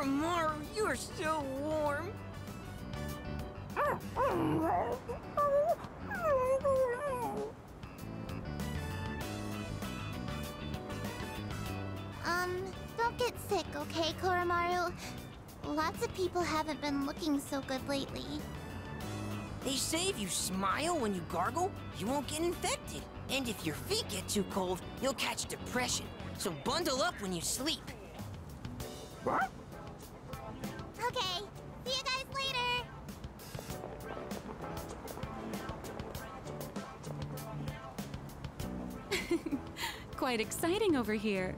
Koromaru, you are so warm. Don't get sick, okay, Koromaru? Lots of people haven't been looking so good lately. They say if you smile when you gargle, you won't get infected. And if your feet get too cold, you'll catch depression. So bundle up when you sleep. Okay, see you guys later! Quite exciting over here.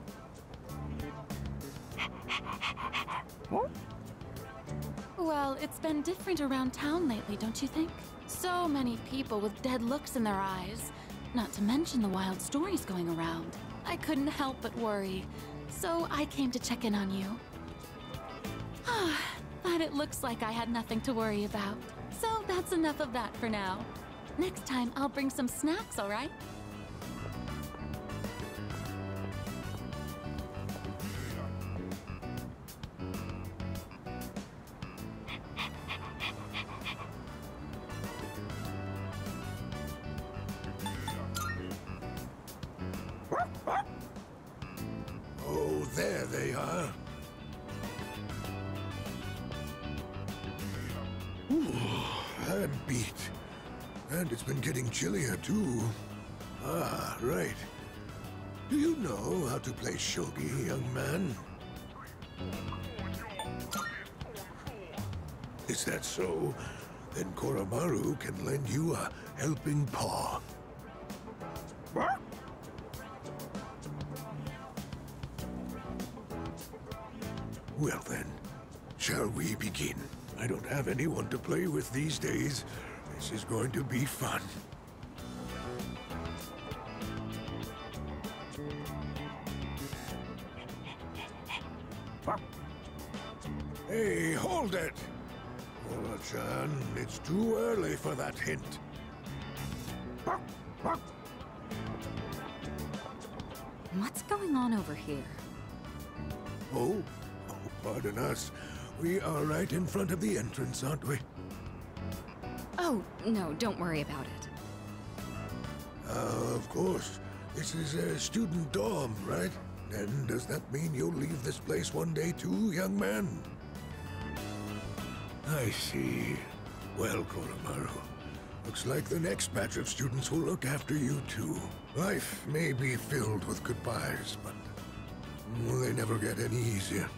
Well, it's been different around town lately, don't you think? So many people with dead looks in their eyes. Not to mention the wild stories going around. I couldn't help but worry. So I came to check in on you. But it looks like I had nothing to worry about. So that's enough of that for now. Next time, I'll bring some snacks, all right? Oh, there they are. Ooh, I'm beat. And it's been getting chillier, too. Ah, right. Do you know how to play shogi, young man? Is that so? Then Koromaru can lend you a helping paw. Well then, shall we begin? I don't have anyone to play with these days. This is going to be fun. Hey, hold it! Ola-chan, it's too early for that hint. What's going on over here? Oh, pardon us. We are right in front of the entrance, aren't we? Oh, no, don't worry about it. Of course. This is a student dorm, right? And does that mean you'll leave this place one day too, young man? I see. Well, Koromaru, looks like the next batch of students will look after you too. Life may be filled with goodbyes, but they never get any easier.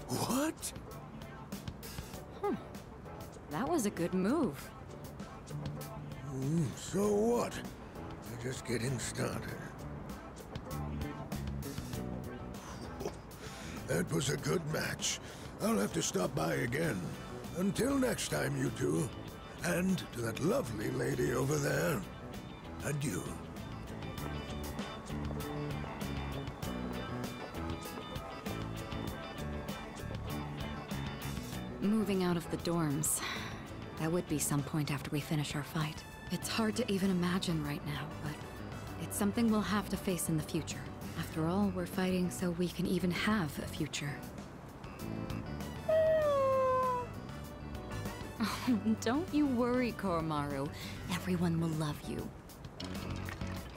What? That was a good move. So what? We're just getting started. That was a good match. I'll have to stop by again. Until next time, you two. And to that lovely lady over there, adieu. Moving out of the dorms. That would be some point after we finish our fight. It's hard to even imagine right now, but it's something we'll have to face in the future. After all, we're fighting so we can even have a future. Don't you worry, Koromaru. Everyone will love you.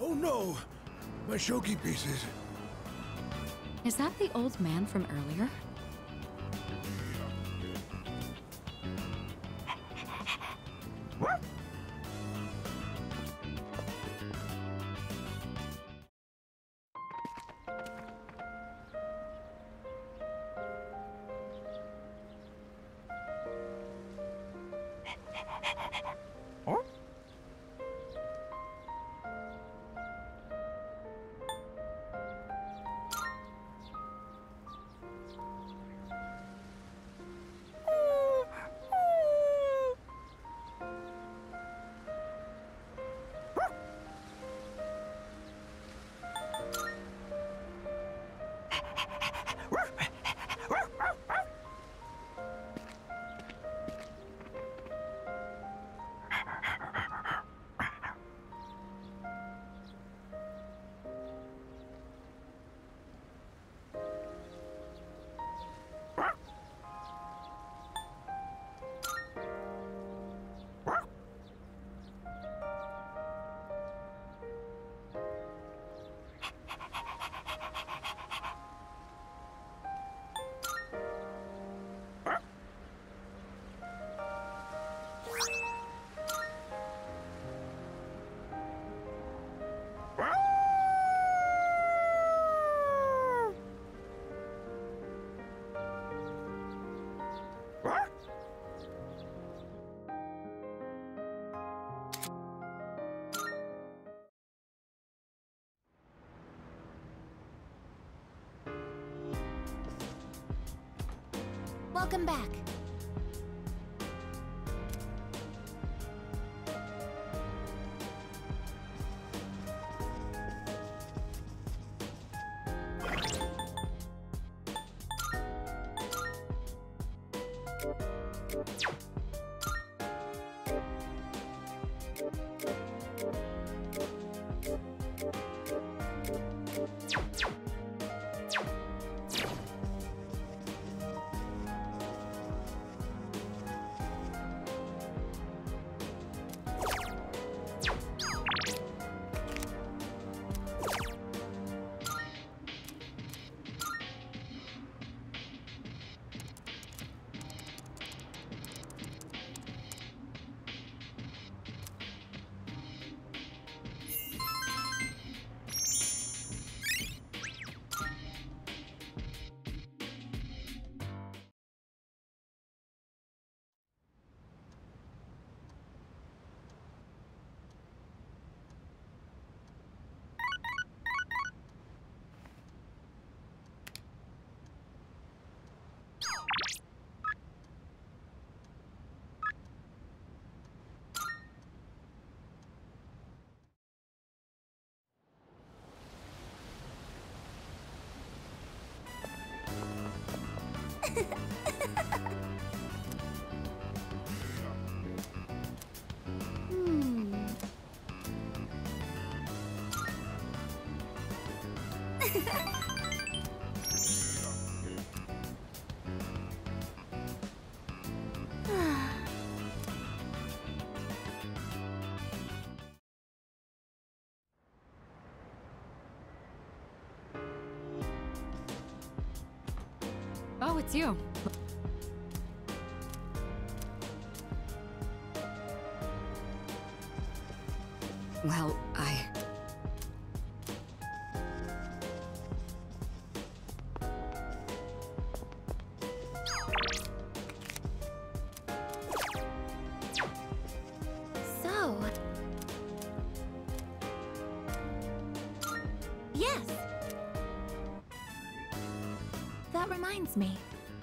Oh no! My shogi pieces. Is that the old man from earlier? Welcome back. Oh, it's you. Well, So... Yes! That reminds me.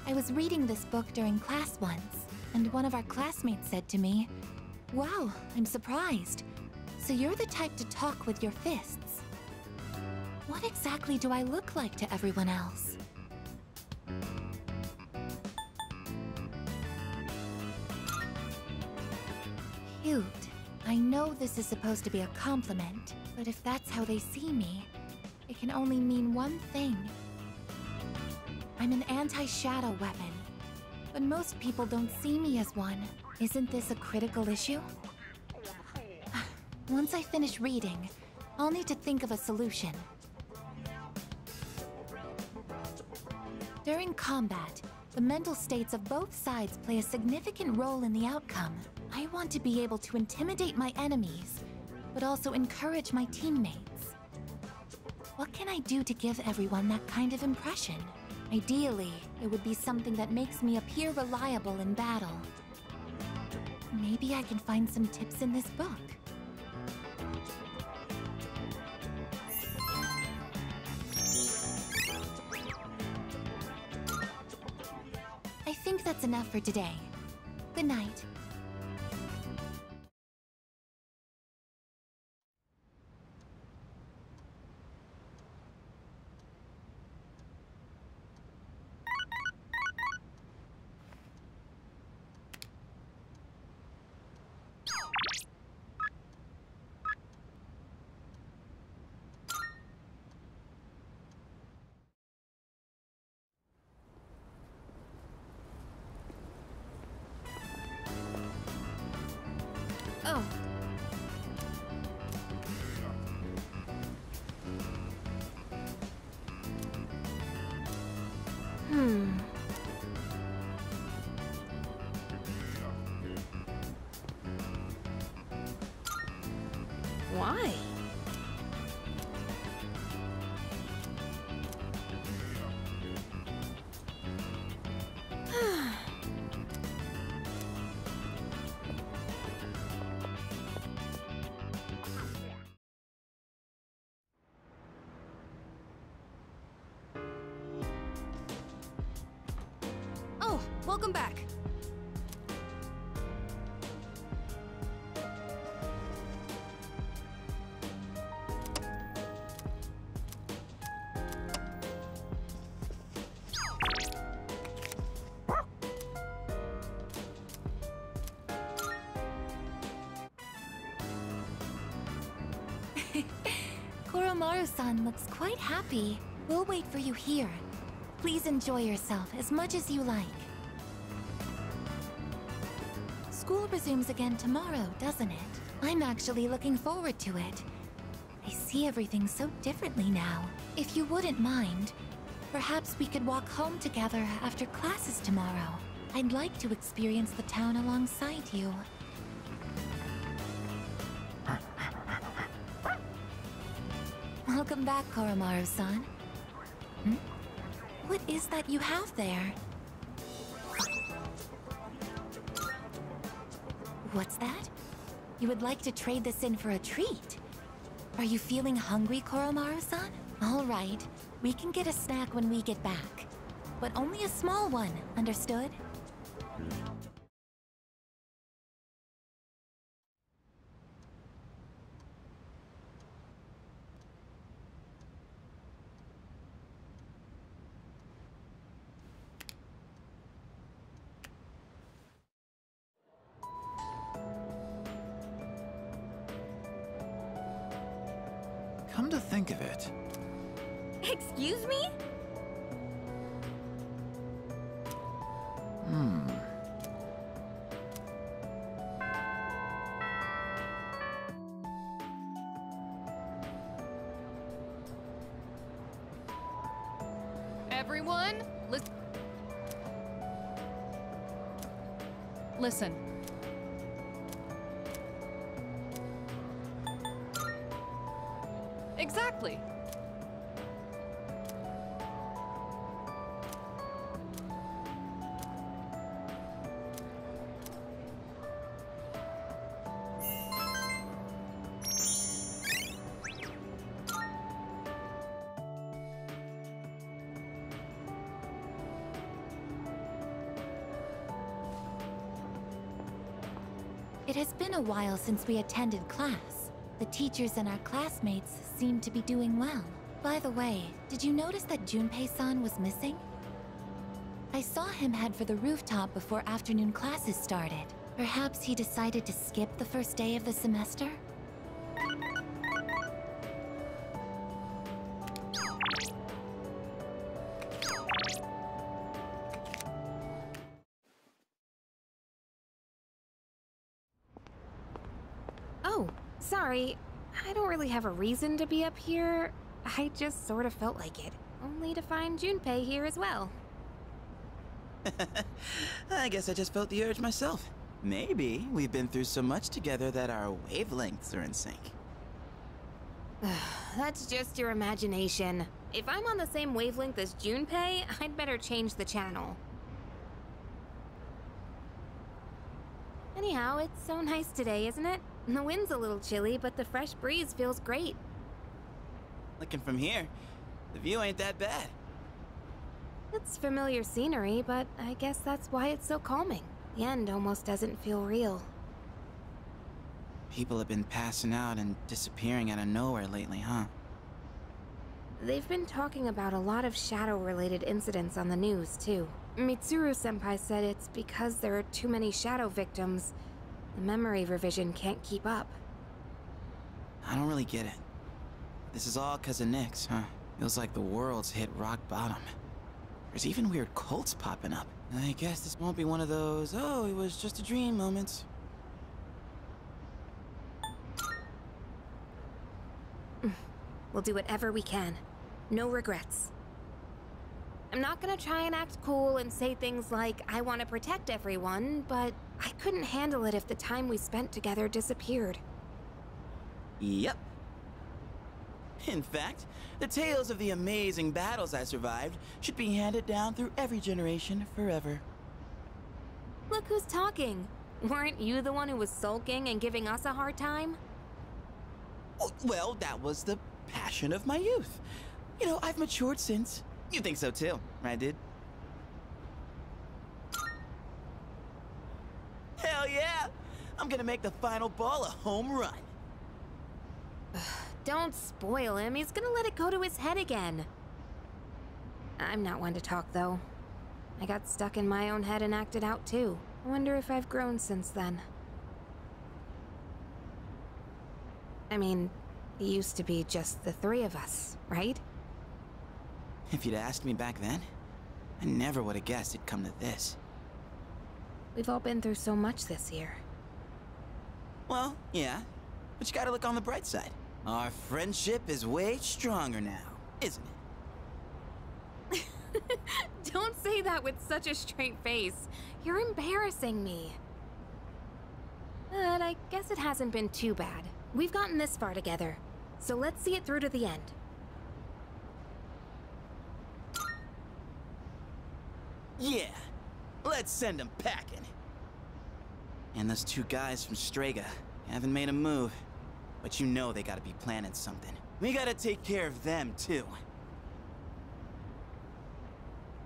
I was reading this book during class once, and one of our classmates said to me, "Wow, I'm surprised. So you're the type to talk with your fists. What exactly do I look like to everyone else?" Cute. I know this is supposed to be a compliment, but if that's how they see me, it can only mean one thing. I'm an anti-shadow weapon, but most people don't see me as one. Isn't this a critical issue? Once I finish reading, I'll need to think of a solution. During combat, the mental states of both sides play a significant role in the outcome. I want to be able to intimidate my enemies, but also encourage my teammates. What can I do to give everyone that kind of impression? Ideally, it would be something that makes me appear reliable in battle. Maybe I can find some tips in this book. I think that's enough for today. Good night. Oh. Why? welcome back. Koromaru-san looks quite happy. We'll wait for you here. Please enjoy yourself as much as you like. School resumes again tomorrow, doesn't it? I'm actually looking forward to it. I see everything so differently now. If you wouldn't mind, perhaps we could walk home together after classes tomorrow. I'd like to experience the town alongside you. Welcome back, Koromaru-san. What is that you have there? What's that? You would like to trade this in for a treat? Are you feeling hungry, Koromaru-san? All right, we can get a snack when we get back. But only a small one, understood? Come to think of it. Excuse me? Everyone, listen. Exactly. It has been a while since we attended class. The teachers and our classmates seem to be doing well. By the way, did you notice that Junpei-san was missing? I saw him head for the rooftop before afternoon classes started. Perhaps he decided to skip the first day of the semester? Oh, sorry. I don't really have a reason to be up here. I just sort of felt like it. Only to find Junpei here as well. I guess I just felt the urge myself. Maybe we've been through so much together that our wavelengths are in sync. That's just your imagination. If I'm on the same wavelength as Junpei, I'd better change the channel. Anyhow, it's so nice today, isn't it? The wind's a little chilly, but the fresh breeze feels great. Looking from here, the view ain't that bad. It's familiar scenery, but I guess that's why it's so calming. The end almost doesn't feel real. People have been passing out and disappearing out of nowhere lately, huh? They've been talking about a lot of shadow-related incidents on the news, too. Mitsuru-senpai said it's because there are too many shadow victims. The memory revision can't keep up. I don't really get it. This is all 'cause of Nyx, huh? Feels like the world's hit rock bottom. There's even weird cults popping up. I guess this won't be one of those, oh, it was just a dream moments. We'll do whatever we can. No regrets. I'm not gonna try and act cool and say things like, I want to protect everyone, but I couldn't handle it if the time we spent together disappeared. Yep. In fact, the tales of the amazing battles I survived should be handed down through every generation forever. Look who's talking. Weren't you the one who was sulking and giving us a hard time? Oh, well, that was the passion of my youth. You know, I've matured since. You think so too, right, dude? I'm gonna make the final ball a home run. Don't spoil him. He's gonna let it go to his head again. I'm not one to talk, though. I got stuck in my own head and acted out, too. I wonder if I've grown since then. I mean, it used to be just the three of us, right? If you'd asked me back then, I never would have guessed it'd come to this. We've all been through so much this year. Well, yeah, but you gotta look on the bright side. Our friendship is way stronger now, isn't it? Don't say that with such a straight face. You're embarrassing me. But I guess it hasn't been too bad. We've gotten this far together, so let's see it through to the end. Yeah, let's send them packing. And those two guys from Strega haven't made a move, but you know they gotta be planning something. We gotta take care of them, too.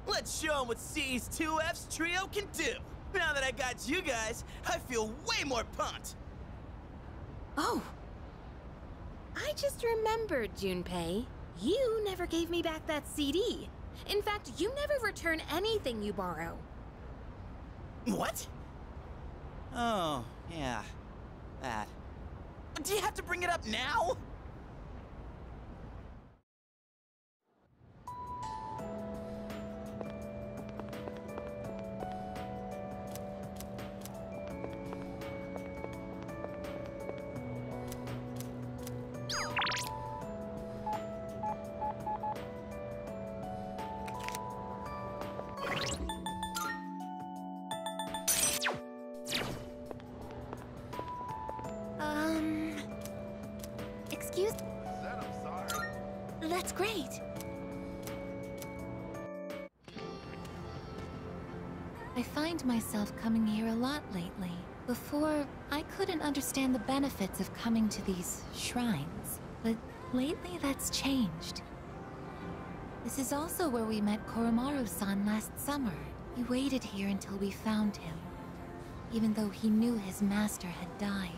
Let's show them what CE's 2F's trio can do. Now that I got you guys, I feel way more pumped. Oh! I just remembered, Junpei. You never gave me back that CD. In fact, you never return anything you borrow. What? Oh, yeah. That. Do you have to bring it up now? Excuse... That's great. I find myself coming here a lot lately. Before, I couldn't understand the benefits of coming to these shrines, but lately that's changed. This is also where we met Koromaru-san last summer. He waited here until we found him, even though he knew his master had died.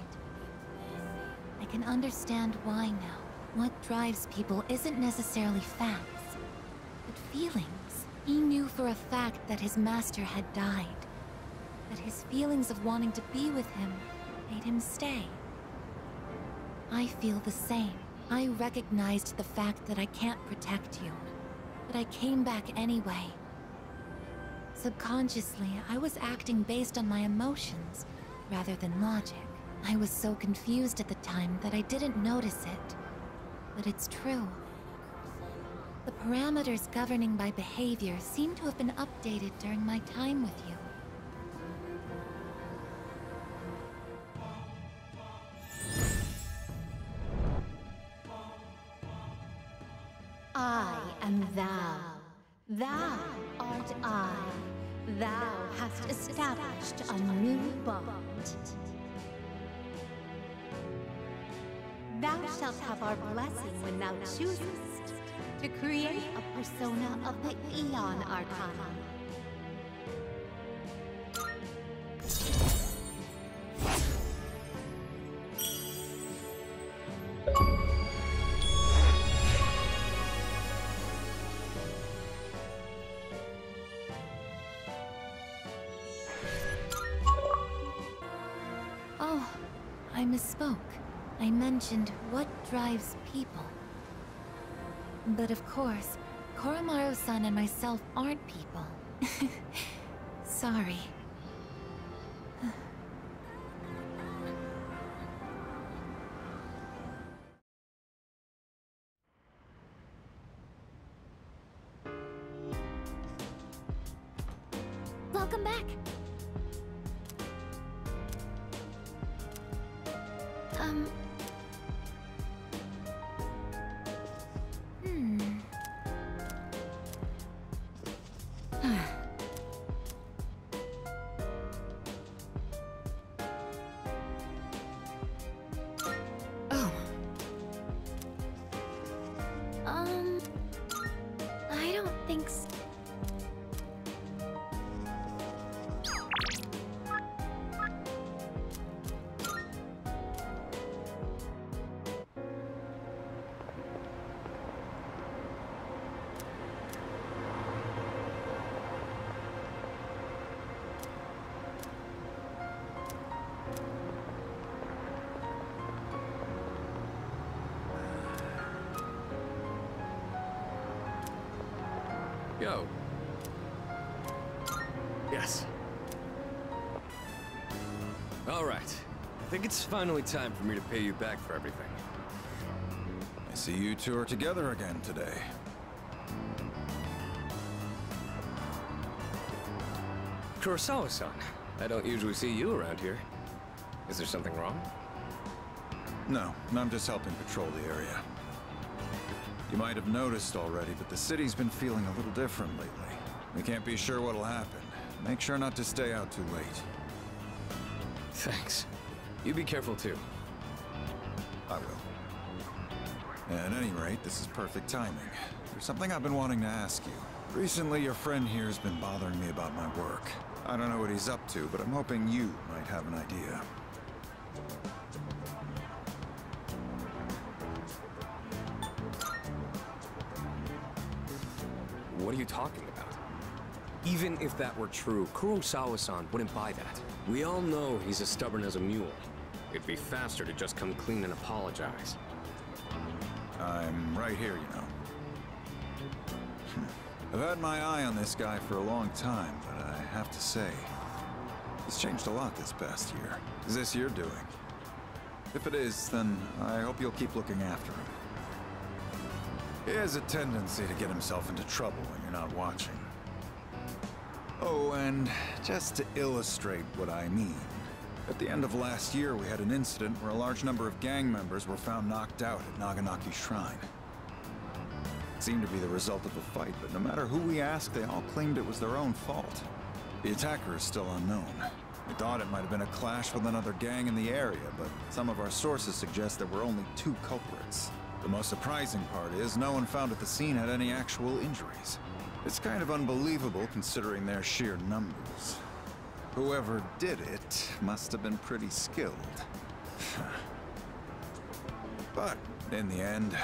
I can understand why now. What drives people isn't necessarily facts, but feelings. He knew for a fact that his master had died, that his feelings of wanting to be with him made him stay. I feel the same. I recognized the fact that I can't protect you, but I came back anyway. Subconsciously, I was acting based on my emotions rather than logic. I was so confused at the time that I didn't notice it. But it's true. The parameters governing my behavior seem to have been updated during my time with you. I am thou. Thou art I. Thou hast established a new bond. Thou shalt have our blessing when thou choosest to create a persona of the Aeon Arcana. Oh, I misspoke. I mentioned what drives people. But of course, Koromaru-san and myself aren't people. Sorry. Welcome back. I don't think so. Go. Yes. All right. I think it's finally time for me to pay you back for everything. I see you two are together again today. Kurosawa-san, I don't usually see you around here. Is there something wrong? No, I'm just helping patrol the area. You might have noticed already, but the city's been feeling a little different lately. We can't be sure what'll happen. Make sure not to stay out too late. Thanks. You be careful too. I will. At any rate, this is perfect timing. There's something I've been wanting to ask you. Recently, your friend here's been bothering me about my work. I don't know what he's up to, but I'm hoping you might have an idea. What are you talking about? Even if that were true, Kurosawa-san wouldn't buy that. We all know he's as stubborn as a mule. It'd be faster to just come clean and apologize. I'm right here, you know. I've had my eye on this guy for a long time, but I have to say, he's changed a lot this past year. Is this your doing? If it is, then I hope you'll keep looking after him. He has a tendency to get himself into trouble when you're not watching. Oh, and just to illustrate what I mean, at the end of last year we had an incident where a large number of gang members were found knocked out at Naganaki Shrine. It seemed to be the result of a fight, but no matter who we asked, they all claimed it was their own fault. The attacker is still unknown. We thought it might have been a clash with another gang in the area, but some of our sources suggest there were only 2 culprits. The most surprising part is no one found at the scene had any actual injuries. It's kind of unbelievable considering their sheer numbers. Whoever did it must have been pretty skilled. But in the end,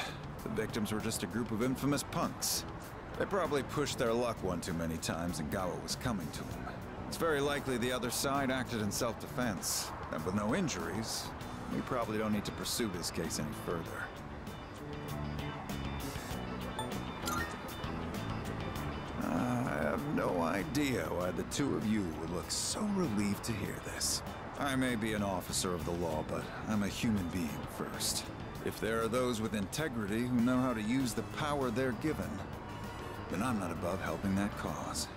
the victims were just a group of infamous punks. They probably pushed their luck one too many times and got what was coming to them. It's very likely the other side acted in self-defense. And with no injuries, we probably don't need to pursue this case any further. I have no idea why the 2 of you would look so relieved to hear this. I may be an officer of the law, but I'm a human being first. If there are those with integrity who know how to use the power they're given, then I'm not above helping that cause.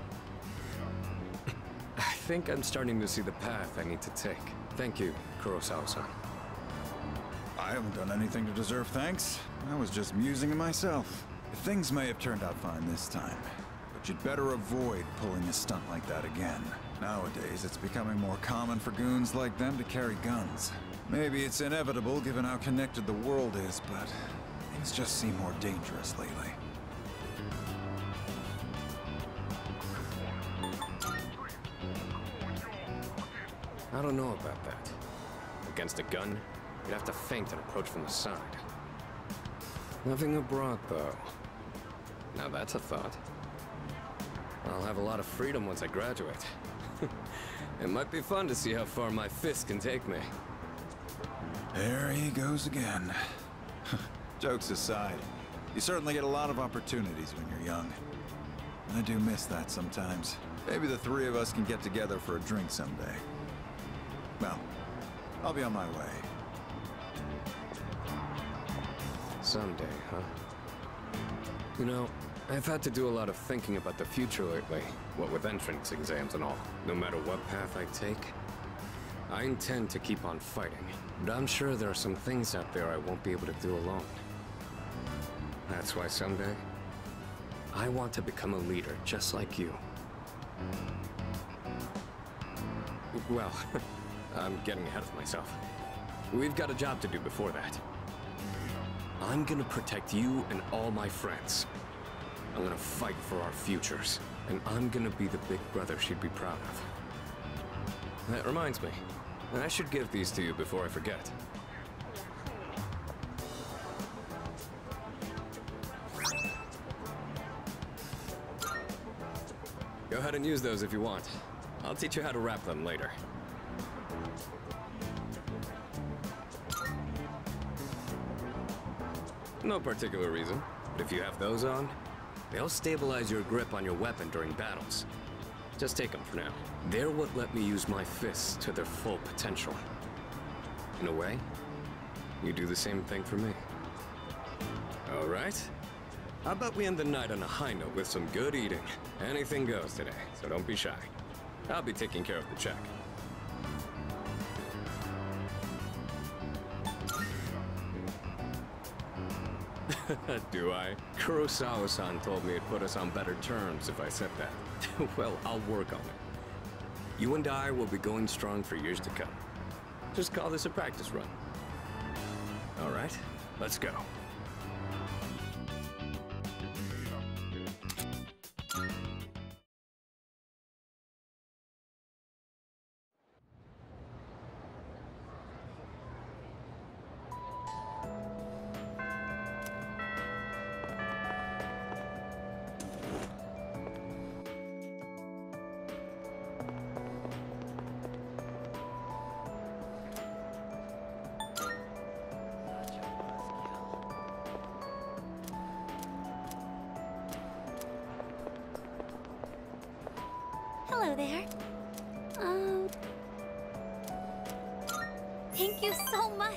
I think I'm starting to see the path I need to take. Thank you, Kurosawa-san. I haven't done anything to deserve thanks. I was just musing to myself. Things may have turned out fine this time, but you'd better avoid pulling a stunt like that again. Nowadays, it's becoming more common for goons like them to carry guns. Maybe it's inevitable given how connected the world is, but things just seem more dangerous lately. I don't know about that. Against a gun, you'd have to feint and approach from the side. Nothing abroad, though. Now that's a thought. I'll have a lot of freedom once I graduate. It might be fun to see how far my fist can take me. There he goes again. Jokes aside, you certainly get a lot of opportunities when you're young. I do miss that sometimes. Maybe the 3 of us can get together for a drink someday. Well, I'll be on my way. Someday, huh? You know, I've had to do a lot of thinking about the future lately, what with entrance exams and all. No matter what path I take, I intend to keep on fighting. But I'm sure there are some things out there I won't be able to do alone. That's why someday, I want to become a leader just like you. Well, I'm getting ahead of myself. We've got a job to do before that. I'm gonna protect you and all my friends. I'm gonna fight for our futures. And I'm gonna be the big brother she'd be proud of. That reminds me, I should give these to you before I forget. Go ahead and use those if you want. I'll teach you how to wrap them later. No particular reason, but if you have those on, They'll stabilize your grip on your weapon during battles. Just take them for now. They're what let me use my fists to their full potential. In a way, you do the same thing for me. All right? How about we end the night on a high note with some good eating? Anything goes today, so don't be shy. I'll be taking care of the check. Do I? Kurosawa-san told me it'd put us on better terms if I said that. Well, I'll work on it. You and I will be going strong for years to come. Just call this a practice run. All right, let's go. Hello there. Thank you so much.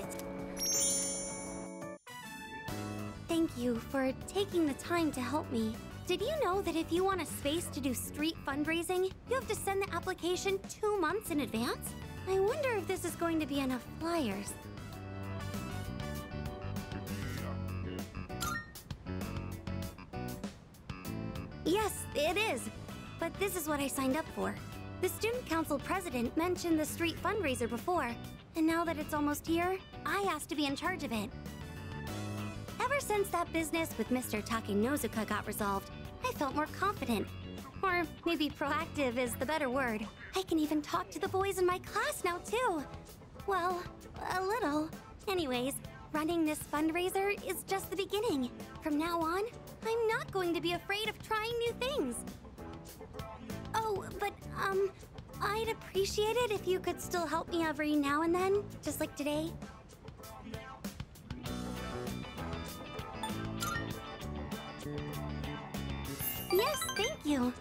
Thank you for taking the time to help me. Did you know that if you want a space to do street fundraising, you have to send the application 2 months in advance? I wonder if this is going to be enough flyers. Yes, it is. But this is what I signed up for. The student council president mentioned the street fundraiser before, and now that it's almost here, I asked to be in charge of it. Ever since that business with Mr. Takenozuka got resolved, I felt more confident. Or maybe proactive is the better word. I can even talk to the boys in my class now, too. Well, a little. Anyways, running this fundraiser is just the beginning. From now on, I'm not going to be afraid of trying new things. Oh, but, I'd appreciate it if you could still help me every now and then, just like today. Yes, thank you.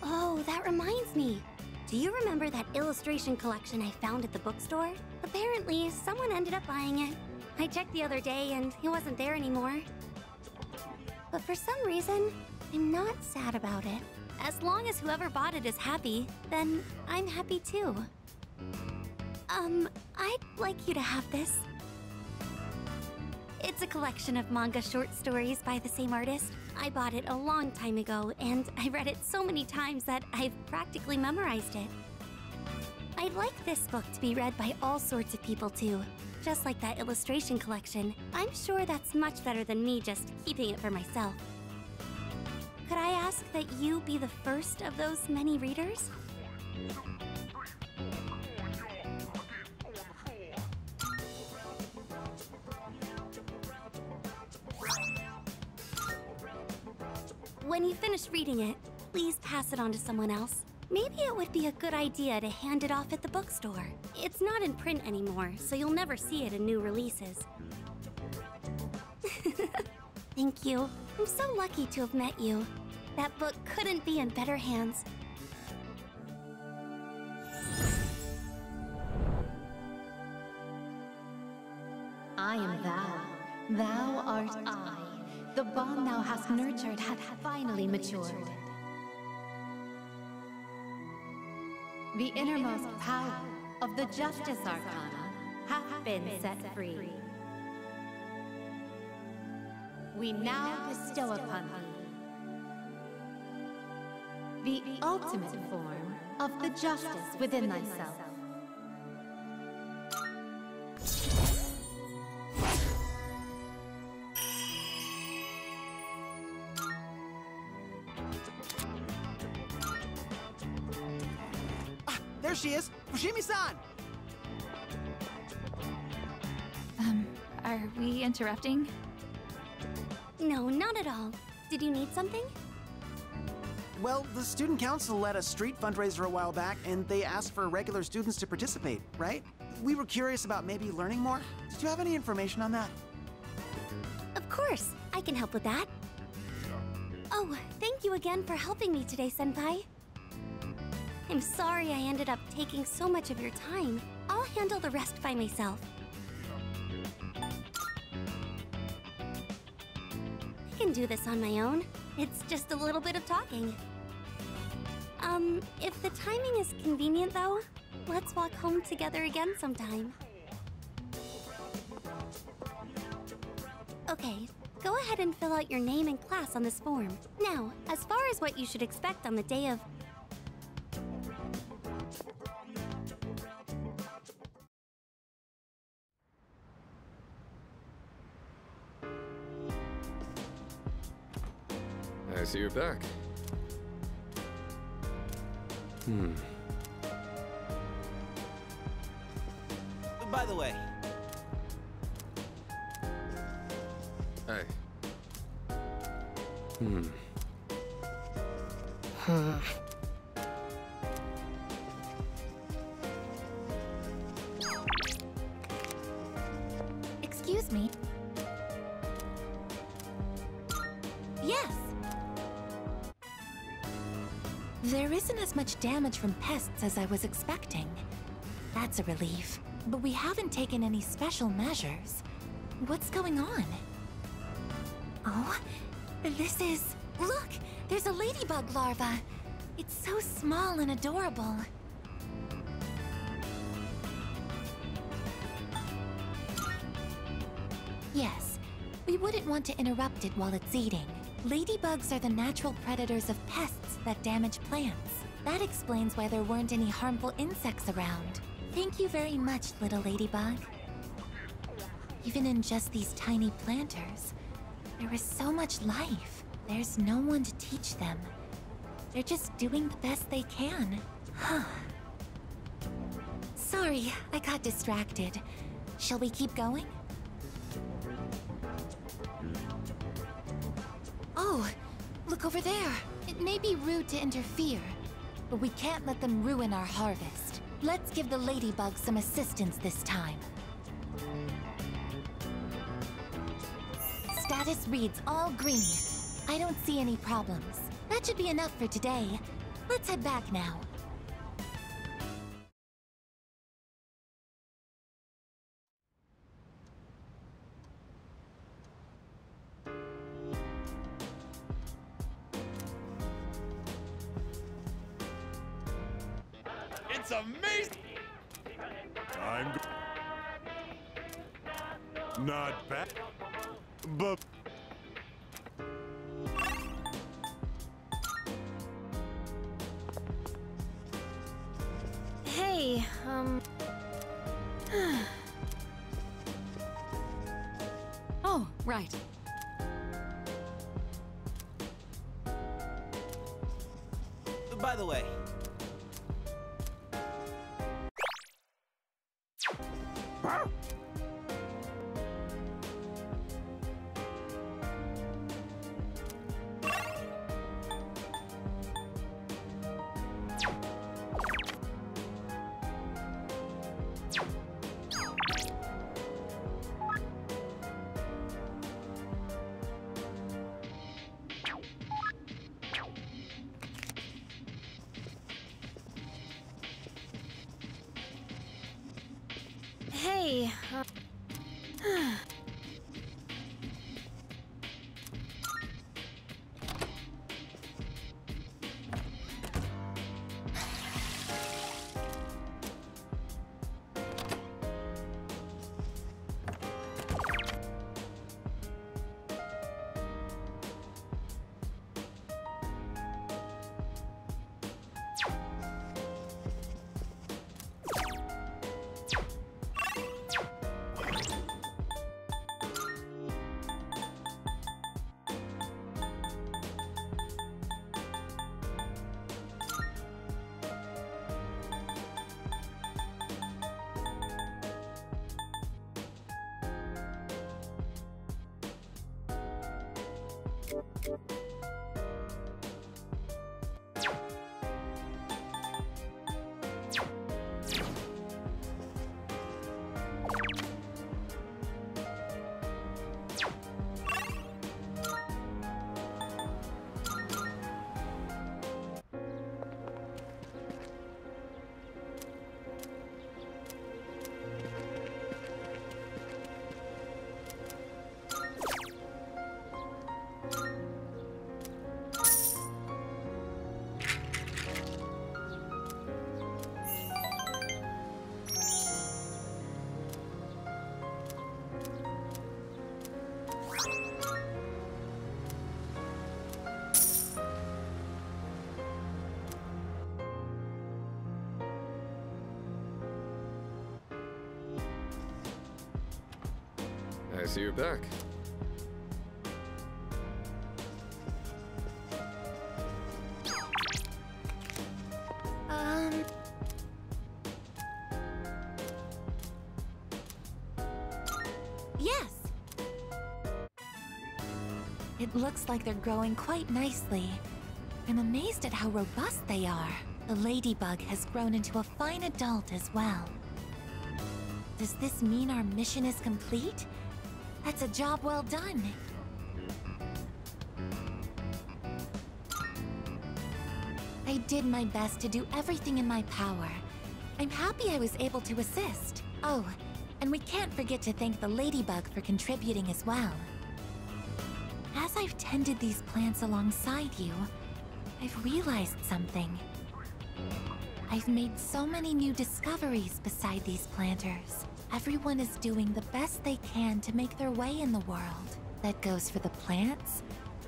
Oh, that reminds me. Do you remember that illustration collection I found at the bookstore? Apparently, someone ended up buying it. I checked the other day and it wasn't there anymore. But for some reason, I'm not sad about it. As long as whoever bought it is happy, then I'm happy too. I'd like you to have this. It's a collection of manga short stories by the same artist. I bought it a long time ago, and I read it so many times that I've practically memorized it. I'd like this book to be read by all sorts of people too. Just like that illustration collection. I'm sure that's much better than me just keeping it for myself. Could I ask that you be the first of those many readers? When you finish reading it, please pass it on to someone else. Maybe it would be a good idea to hand it off at the bookstore. It's not in print anymore, so you'll never see it in new releases. Thank you. I'm so lucky to have met you. That book couldn't be in better hands. I am thou. Thou art I. The bond thou hast nurtured hath finally matured. The innermost power of the Justice Arcana hath been set free. We now bestow upon thee the ultimate form of the justice within thyself. There she is! Fushimi-san! Are we interrupting? No, not at all. Did you need something? Well, the student council led a street fundraiser a while back, and they asked for regular students to participate, right? We were curious about maybe learning more. Did you have any information on that? Of course, I can help with that. Oh, thank you again for helping me today, Senpai. I'm sorry I ended up taking so much of your time. I'll handle the rest by myself. I can do this on my own. It's just a little bit of talking. If the timing is convenient though, let's walk home together again sometime. Okay, go ahead and fill out your name and class on this form. Now, as far as what you should expect on the day of... I see you're back. By the way, Hey. Excuse me. Yes. There isn't as much damage from pests as I was expecting. That's a relief. But we haven't taken any special measures. What's going on? Oh, this is... Look! There's a ladybug larva! It's so small and adorable. Yes, we wouldn't want to interrupt it while it's eating. Ladybugs are the natural predators of pests that damage plants. That explains why there weren't any harmful insects around. Thank you very much, little ladybug. Even in just these tiny planters, there is so much life. There's no one to teach them. They're just doing the best they can. Huh. Sorry, I got distracted. Shall we keep going? Oh, look over there. It may be rude to interfere, but we can't let them ruin our harvest. Let's give the ladybug some assistance this time. Status reads all green. I don't see any problems. That should be enough for today. Let's head back now. It's amazing! Not bad, but... Hey, Oh, right. by the way. hey, I see you're back. Yes. It looks like they're growing quite nicely. I'm amazed at how robust they are. The ladybug has grown into a fine adult as well. Does this mean our mission is complete? That's a job well done. I did my best to do everything in my power. I'm happy I was able to assist. Oh, and we can't forget to thank the ladybug for contributing as well. As I've tended these plants alongside you, I've realized something. I've made so many new discoveries beside these planters. Everyone is doing the best they can to make their way in the world. That goes for the plants,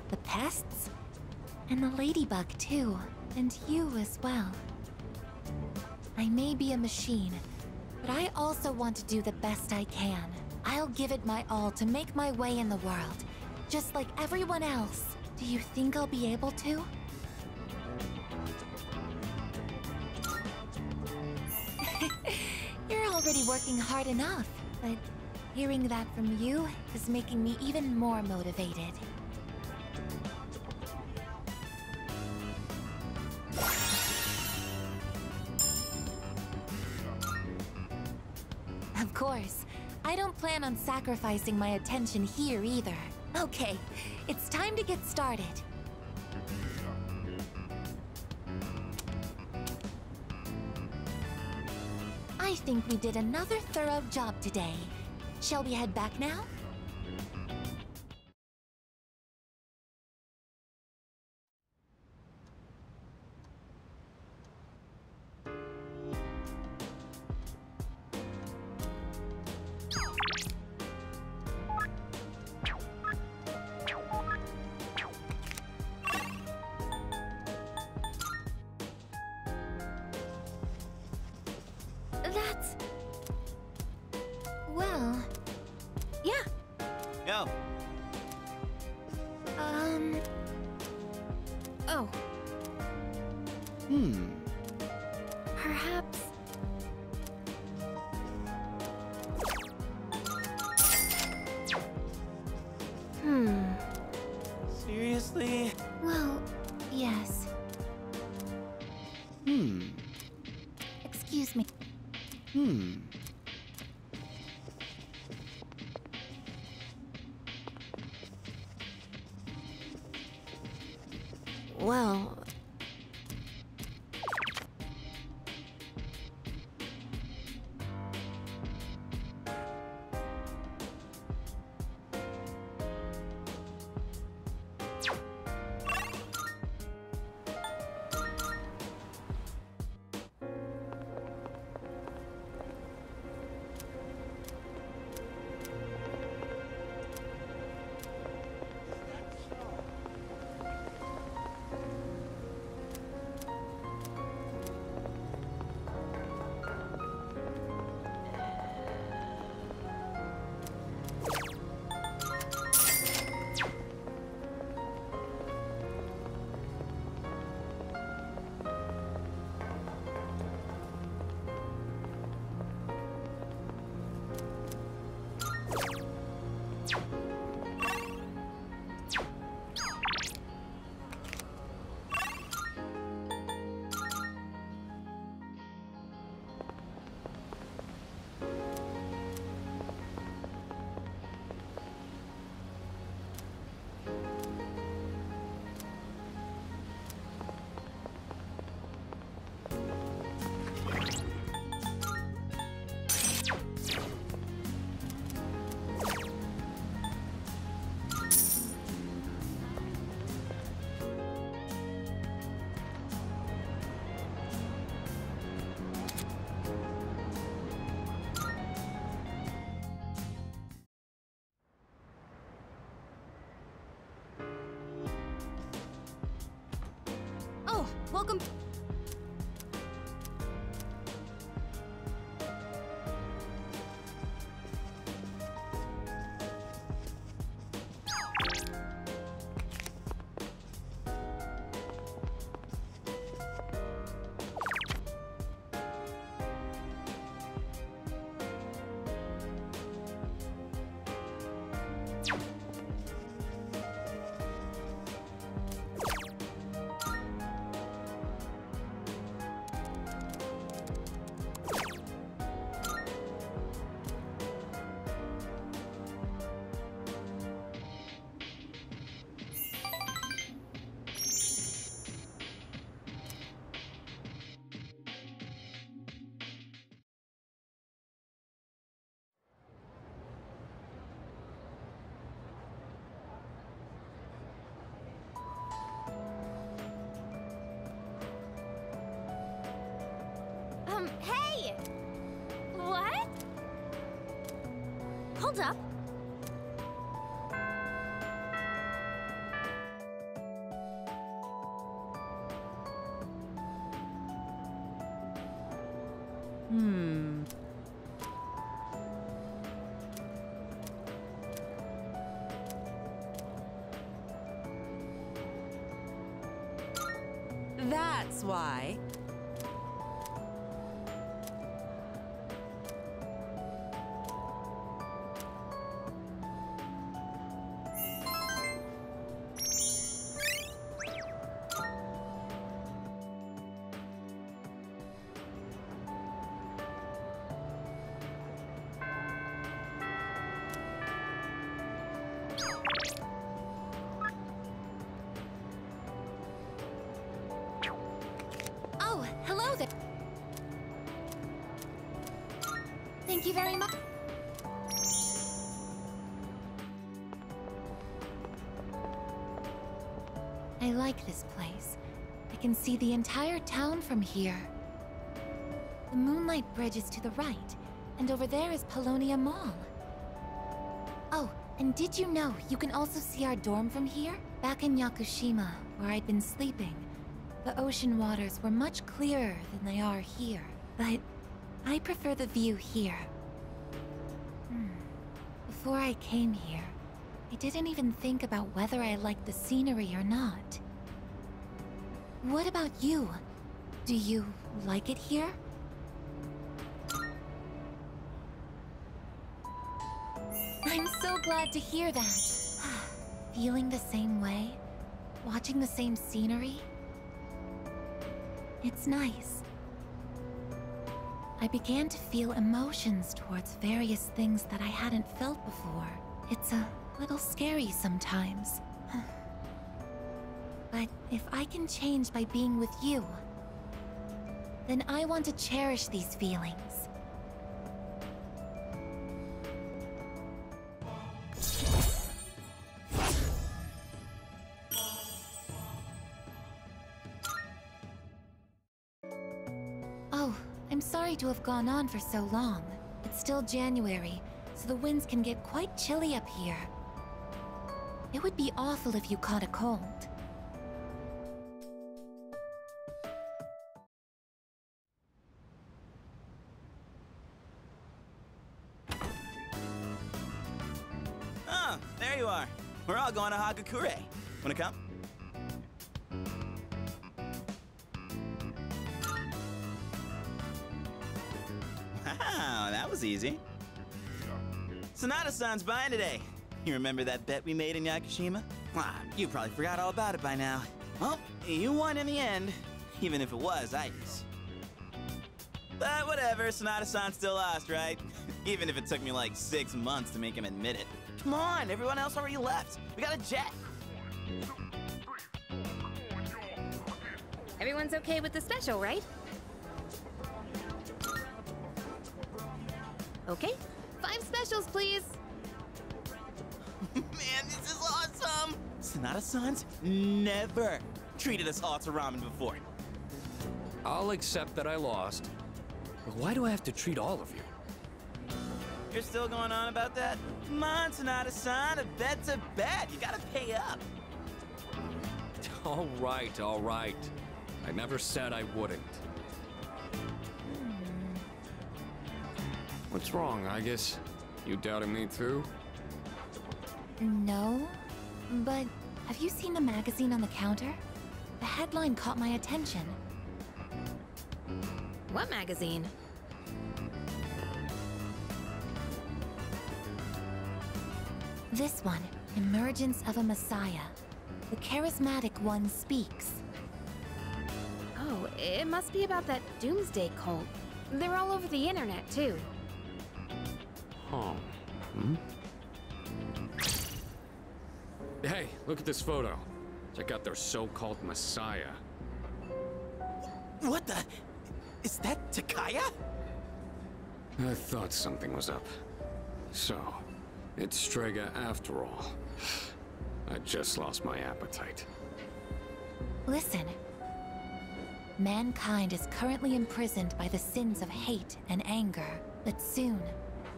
the pests, and the ladybug too, and you as well. I may be a machine, but I also want to do the best I can. I'll give it my all to make my way in the world, just like everyone else. Do you think I'll be able to? You're already working hard enough, but hearing that from you is making me even more motivated. Of course, I don't plan on sacrificing my attention here either. Okay, it's time to get started. I think we did another thorough job today. Shall we head back now? That's... well... yeah. Yo. Oh. Perhaps... Seriously? well, yes. Excuse me. well... Oh, welcome... hold up. That's why. Oh, hello there. Thank you very much. I like this place. I can see the entire town from here. The Moonlight Bridge is to the right, and over there is Polonia Mall. Oh, and did you know you can also see our dorm from here? Back in Yakushima, where I'd been sleeping, the ocean waters were much clearer than they are here. But I prefer the view here. Before I came here, I didn't even think about whether I liked the scenery or not. What about you? Do you like it here? I'm so glad to hear that. Feeling the same way? Watching the same scenery? It's nice. I began to feel emotions towards various things that I hadn't felt before. It's a little scary sometimes. But if I can change by being with you, then I want to cherish these feelings. Oh, I'm sorry to have gone on for so long. It's still January, so the winds can get quite chilly up here. It would be awful if you caught a cold. Oh, there you are. We're all going to Hagakure. Wanna come? Wow, that was easy. Sonata-san's buying today. You remember that bet we made in Yakushima? Ah, you probably forgot all about it by now. Well, you won in the end, even if it was ice. But whatever, Sonata-san still lost, right? Even if it took me like 6 months to make him admit it. Come on, everyone else already left. We got a jet. Everyone's okay with the special, right? Okay, 5 specials, please. Man, this is awesome! Sonata-san's never treated us all to ramen before. I'll accept that I lost. But why do I have to treat all of you? You're still going on about that? Come on, Sonata-san, a bet's a bet. You gotta pay up. All right, all right. I never said I wouldn't. What's wrong, I guess? You doubting me too? No, but have you seen the magazine on the counter? The headline caught my attention. What magazine? This one, Emergence of a Messiah. The charismatic one speaks. Oh, it must be about that doomsday cult. They're all over the internet, too. Huh. Hey, look at this photo. Check out their so-called messiah. What the? Is that Takaya? I thought something was up. So, it's Strega after all. I just lost my appetite. Listen. Mankind is currently imprisoned by the sins of hate and anger, but soon,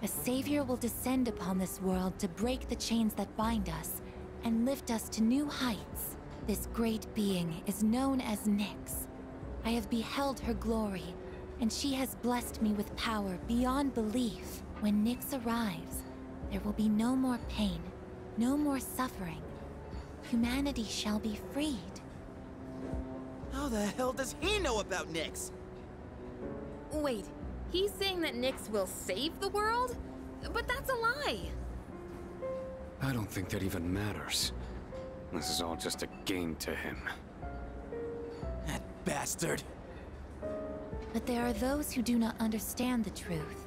A savior will descend upon this world to break the chains that bind us and lift us to new heights. This great being is known as Nyx. I have beheld her glory, and she has blessed me with power beyond belief. When Nyx arrives, there will be no more pain, no more suffering. Humanity shall be freed. How the hell does he know about Nyx? Wait, he's saying that Nyx will save the world? But that's a lie! I don't think that even matters. This is all just a game to him. That bastard. But there are those who do not understand the truth,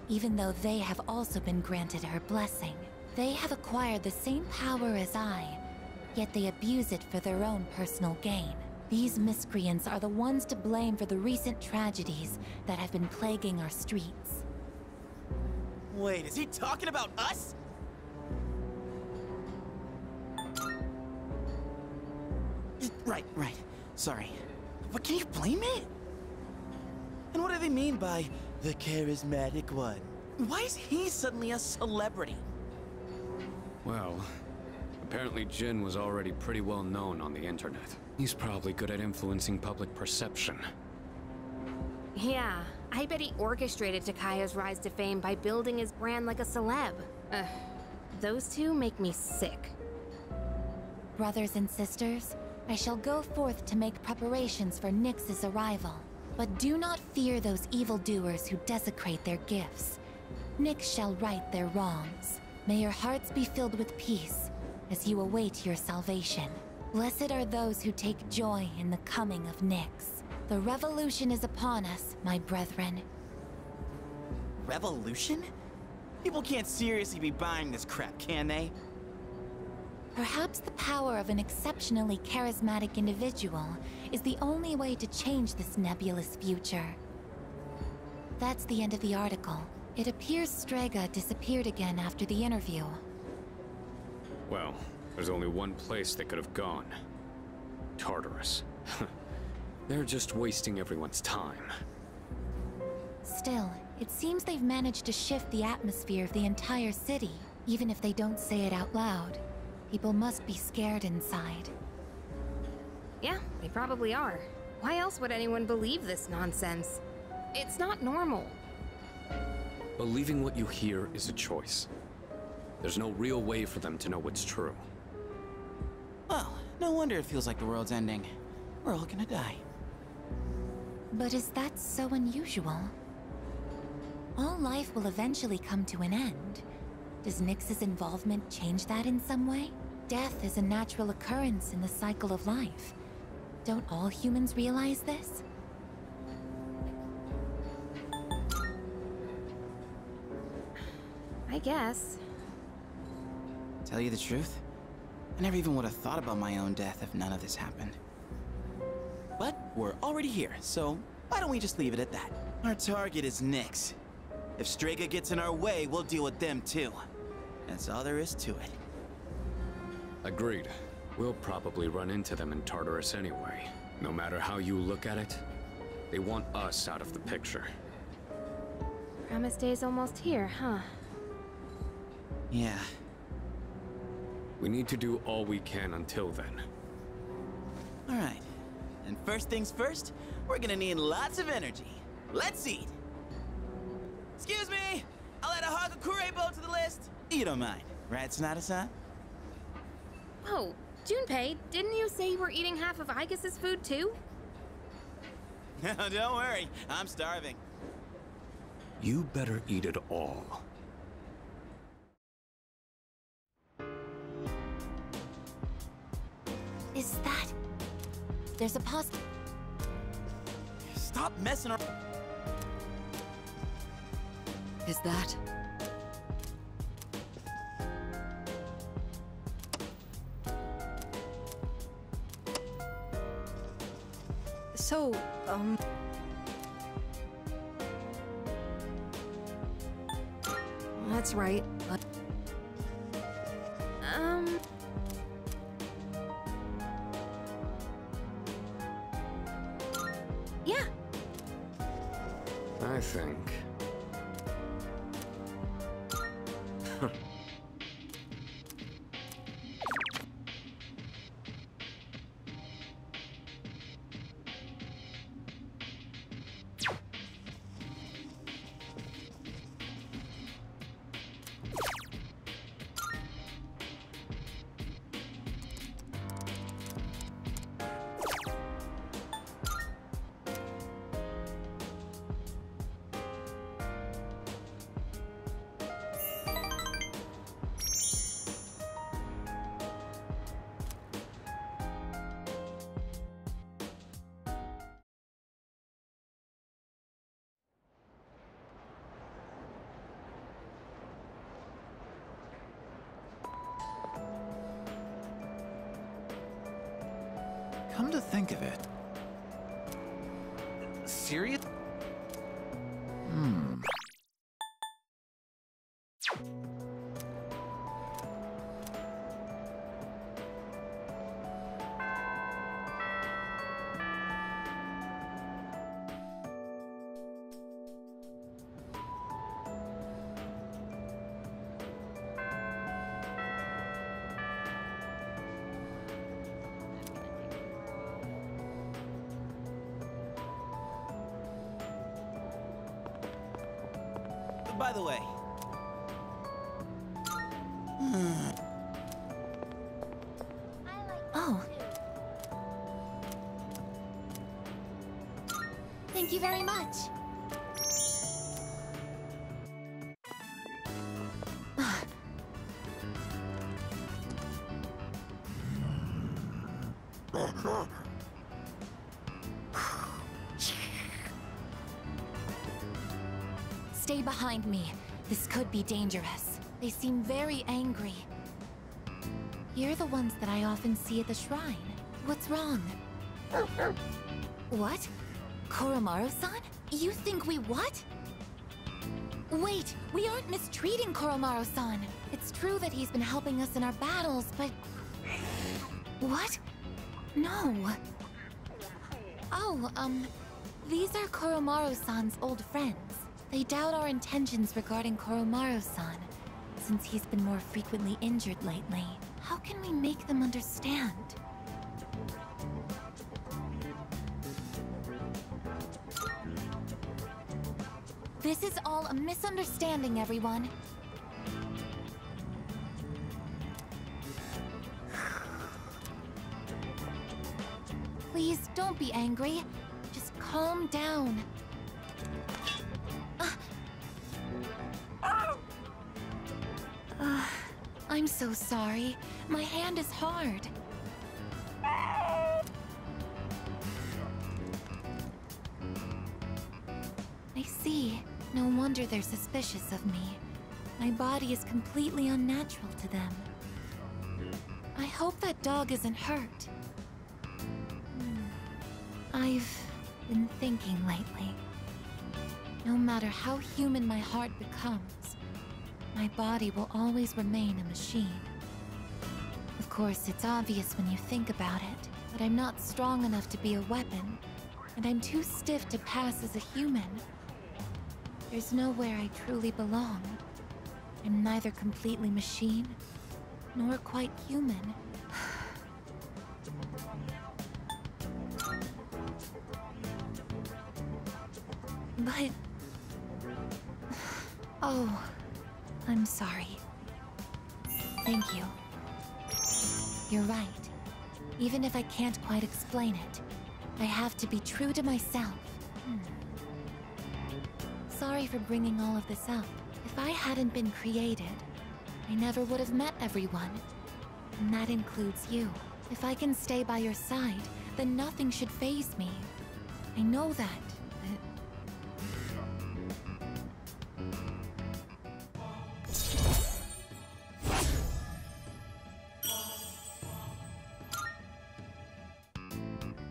even though they have also been granted her blessing. They have acquired the same power as I, yet they abuse it for their own personal gain. These miscreants are the ones to blame for the recent tragedies that have been plaguing our streets. Wait, is he talking about us? Right. Sorry. But can you blame me? And what do they mean by the charismatic one? Why is he suddenly a celebrity? Well, apparently Jin was already pretty well known on the internet. He's probably good at influencing public perception. Yeah, I bet he orchestrated Takaya's rise to fame by building his brand like a celeb. Those two make me sick. Brothers and sisters, I shall go forth to make preparations for Nyx's arrival. But do not fear those evildoers who desecrate their gifts. Nyx shall right their wrongs. May your hearts be filled with peace as you await your salvation. Blessed are those who take joy in the coming of Nyx. The revolution is upon us, my brethren. Revolution? People can't seriously be buying this crap, can they? Perhaps the power of an exceptionally charismatic individual is the only way to change this nebulous future. That's the end of the article. It appears Strega disappeared again after the interview. Well, there's only one place they could have gone. Tartarus. They're just wasting everyone's time. Still, it seems they've managed to shift the atmosphere of the entire city. Even if they don't say it out loud, people must be scared inside. Yeah, they probably are. Why else would anyone believe this nonsense? It's not normal. Believing what you hear is a choice. There's no real way for them to know what's true. Well, no wonder it feels like the world's ending. We're all gonna die. But is that so unusual? All life will eventually come to an end. Does Nyx's involvement change that in some way? Death is a natural occurrence in the cycle of life. Don't all humans realize this? I guess. Tell you the truth, I never even would have thought about my own death if none of this happened. But we're already here, so why don't we just leave it at that? Our target is Nyx. If Strega gets in our way, we'll deal with them too. That's all there is to it. Agreed. We'll probably run into them in Tartarus anyway. No matter how you look at it, they want us out of the picture. Promise Day's almost here, huh? Yeah. We need to do all we can until then. Alright. And first things first, we're gonna need lots of energy. Let's eat! Excuse me! I'll add a Hagakure bowl to the list! You don't mind, right, Sonata-san? Whoa, Junpei, didn't you say you were eating half of Aigis' food too? Don't worry, I'm starving. You better eat it all. Is that... There's a Stop messing around. Is that? So, that's right. Yeah. I think Come to think of it. Serious? By the way. Oh. Thank you very much. Stay behind me. This could be dangerous. They seem very angry. You're the ones that I often see at the shrine. What's wrong? What? Koromaru-san? You think we what? Wait, we aren't mistreating Koromaru-san. It's true that he's been helping us in our battles, but... What? No. Oh, these are Koromaru-san's old friends. They doubt our intentions regarding Koromaru-san, since he's been more frequently injured lately. How can we make them understand? This is all a misunderstanding, everyone. Please, don't be angry. Just calm down. I'm so sorry. My hand is hard. I see. No wonder they're suspicious of me. My body is completely unnatural to them. I hope that dog isn't hurt. I've been thinking lately. No matter how human my heart becomes, my body will always remain a machine. Of course, it's obvious when you think about it, but I'm not strong enough to be a weapon, and I'm too stiff to pass as a human. There's nowhere I truly belong. I'm neither completely machine, nor quite human. But... Oh, I'm sorry. Thank you. You're right. Even if I can't quite explain it, I have to be true to myself. Sorry for bringing all of this up. If I hadn't been created, I never would have met everyone. And that includes you. If I can stay by your side, then nothing should faze me. I know that, but...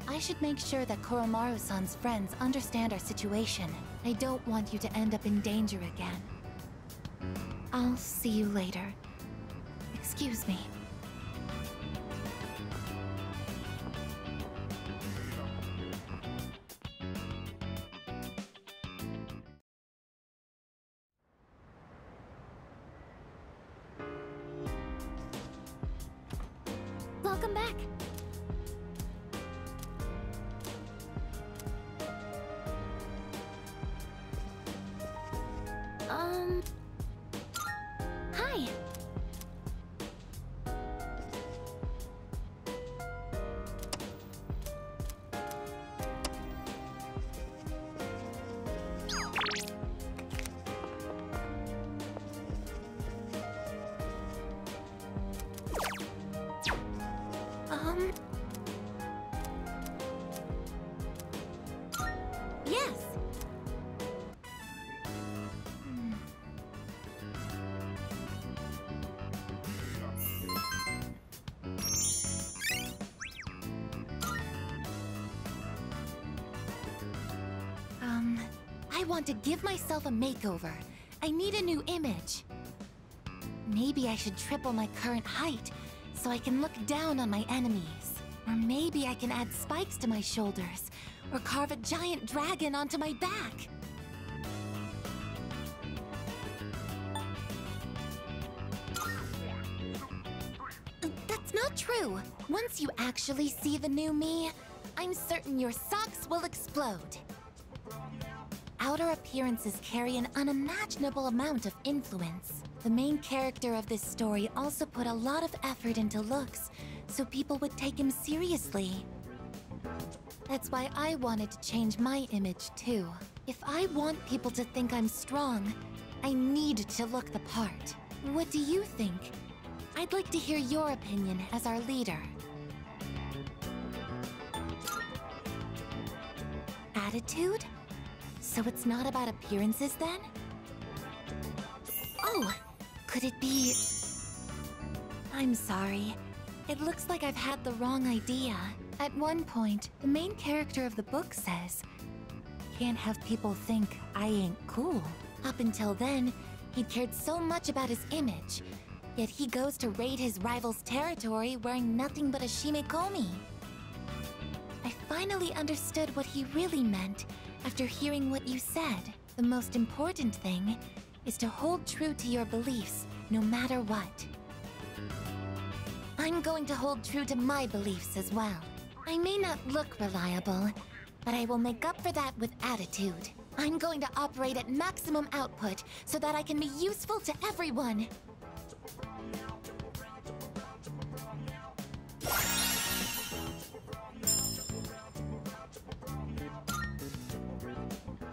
I should make sure that Koromaru-san's friends understand our situation. I don't want you to end up in danger again. I'll see you later. Excuse me. Welcome back. Hi. Yes. want to give myself a makeover. I need a new image. Maybe I should triple my current height so I can look down on my enemies. Or maybe I can add spikes to my shoulders or carve a giant dragon onto my back. That's not true. Once you actually see the new me, I'm certain your socks will explode. Outer appearances carry an unimaginable amount of influence. The main character of this story also put a lot of effort into looks, so people would take him seriously. That's why I wanted to change my image too. If I want people to think I'm strong, I need to look the part. What do you think? I'd like to hear your opinion as our leader. Attitude? So it's not about appearances then? Oh, could it be... I'm sorry. It looks like I've had the wrong idea. At one point, the main character of the book says, "Can't have people think I ain't cool." Up until then, he'd cared so much about his image, yet he goes to raid his rival's territory wearing nothing but a shimekomi. I finally understood what he really meant after hearing what you said. The most important thing is to hold true to your beliefs, no matter what. I'm going to hold true to my beliefs as well. I may not look reliable, but I will make up for that with attitude. I'm going to operate at maximum output so that I can be useful to everyone.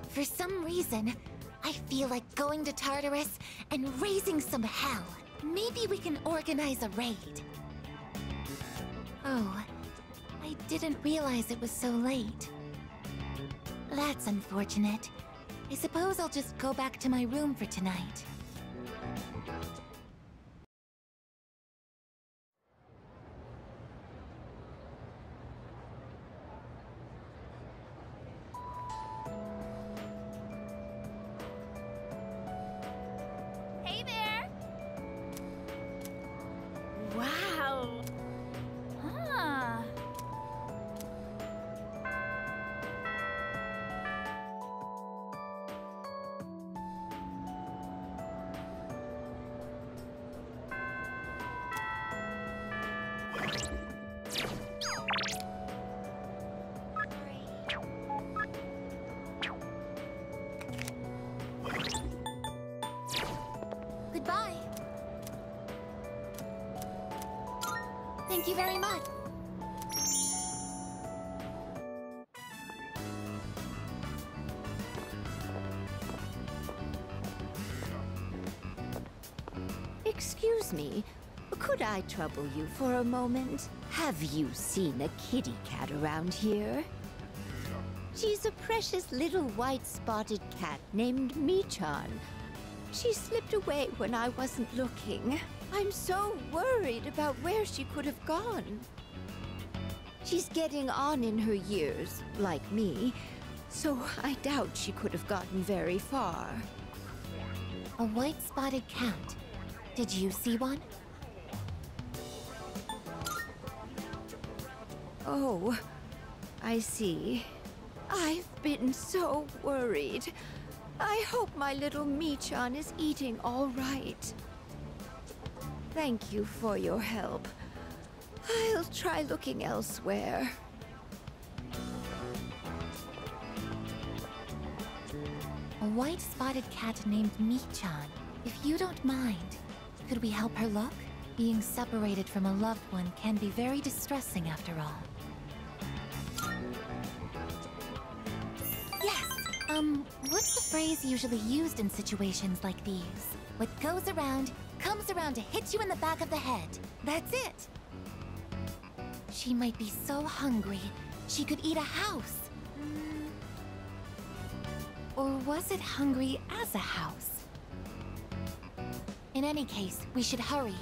For some reason, I feel like going to Tartarus and raising some hell. Maybe we can organize a raid. Oh, I didn't realize it was so late. That's unfortunate. I suppose I'll just go back to my room for tonight. Hey there! Wow! Ah. Goodbye. Thank you very much. Excuse me, could I trouble you for a moment? Have you seen a kitty cat around here? She's a precious little white-spotted cat named Michan. She slipped away when I wasn't looking. I'm so worried about where she could have gone. She's getting on in her years, like me, so I doubt she could have gotten very far. A white-spotted cat. Did you see one? Oh, I see. I've been so worried. I hope my little Michan is eating all right. Thank you for your help. I'll try looking elsewhere. A white-spotted cat named Michan. If you don't mind, could we help her look? Being separated from a loved one can be very distressing after all. Yes! What's the phrase usually used in situations like these? What goes around, comes around to hit you in the back of the head. That's it! She might be so hungry, she could eat a house. Or was it hungry as a house? In any case, we should hurry.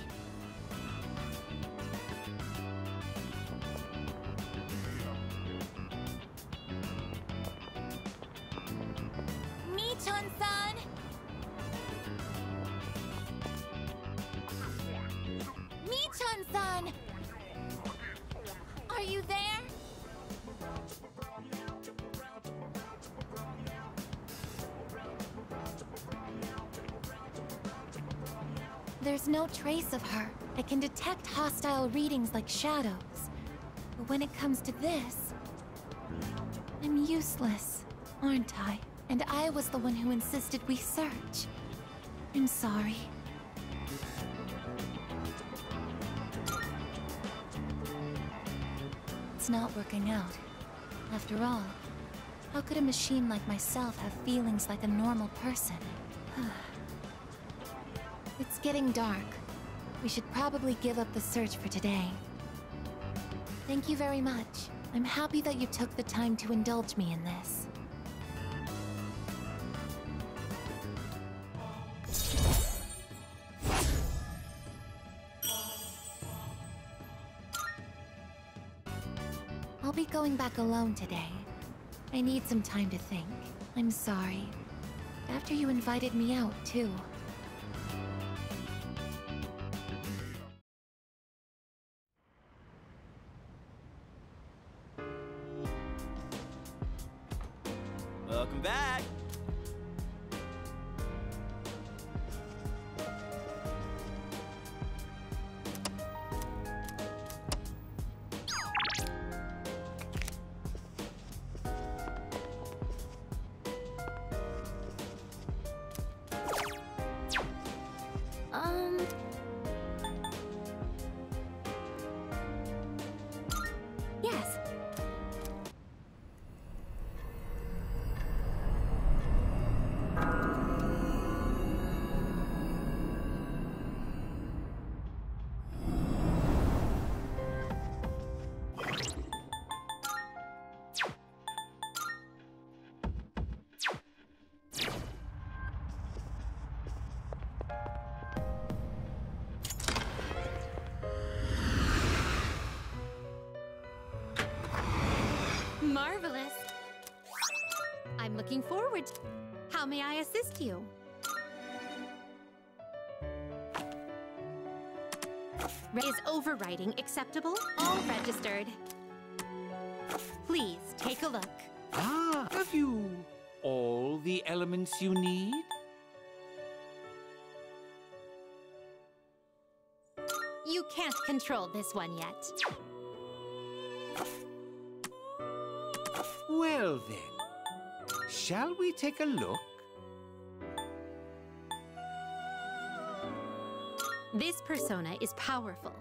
Son! Are you there? There's no trace of her. I can detect hostile readings like shadows. But when it comes to this, I'm useless, aren't I? And I was the one who insisted we search. I'm sorry. It's not working out. After all, how could a machine like myself have feelings like a normal person? It's getting dark. We should probably give up the search for today. Thank you very much. I'm happy that you took the time to indulge me in this. I'll be going back alone today. I need some time to think. I'm sorry. After you invited me out, too. Welcome back! Yes. Marvelous. I'm looking forward. How may I assist you? Is overriding acceptable? All registered. Please take a look. Ah, have you all the elements you need? You can't control this one yet. Well then, shall we take a look? This persona is powerful.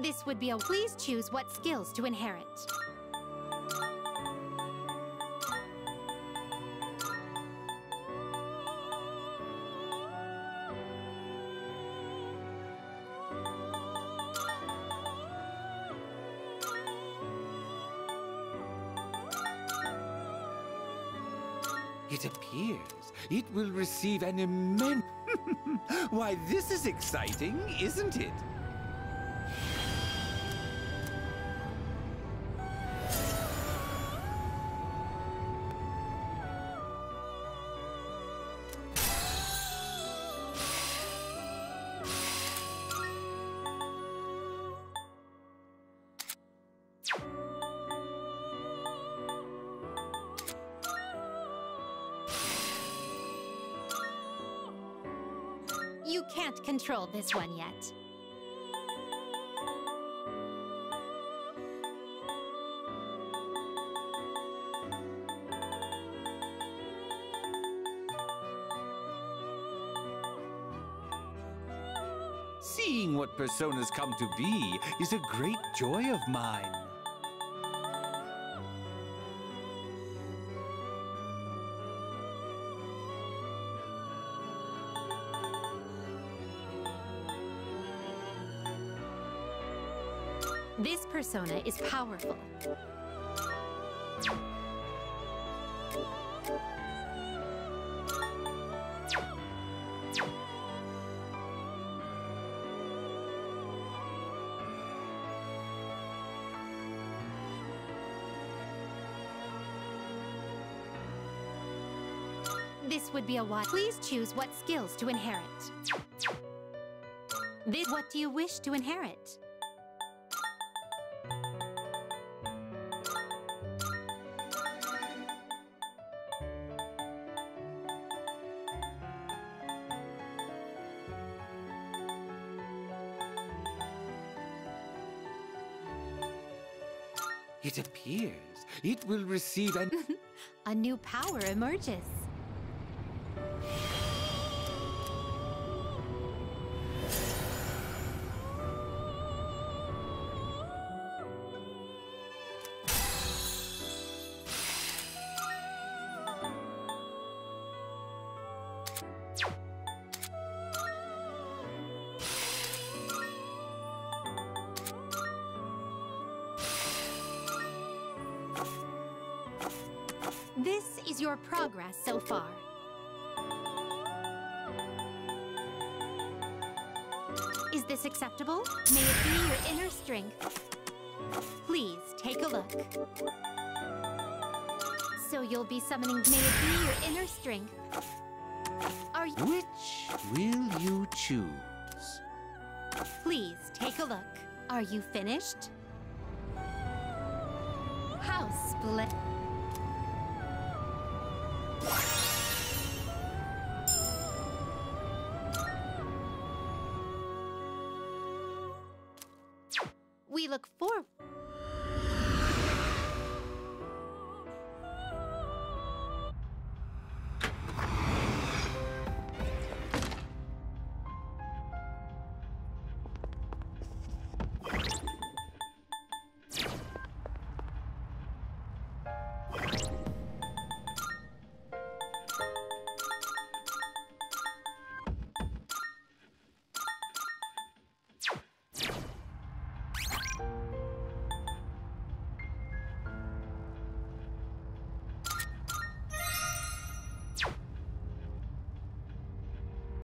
This would be a... Please choose what skills to inherit. It appears it will receive an immense... Why, this is exciting, isn't it? You can't control this one yet. Seeing what personas come to be is a great joy of mine. This persona is powerful. This would be a what? Please choose what skills to inherit. What do you wish to inherit? It appears it will receive an... A new power emerges. This is your progress so far. Is this acceptable? May it be your inner strength. Please take a look. So you'll be summoning. May it be your inner strength. Are you? Which will you choose? Please take a look. Are you finished? How split. We look forward.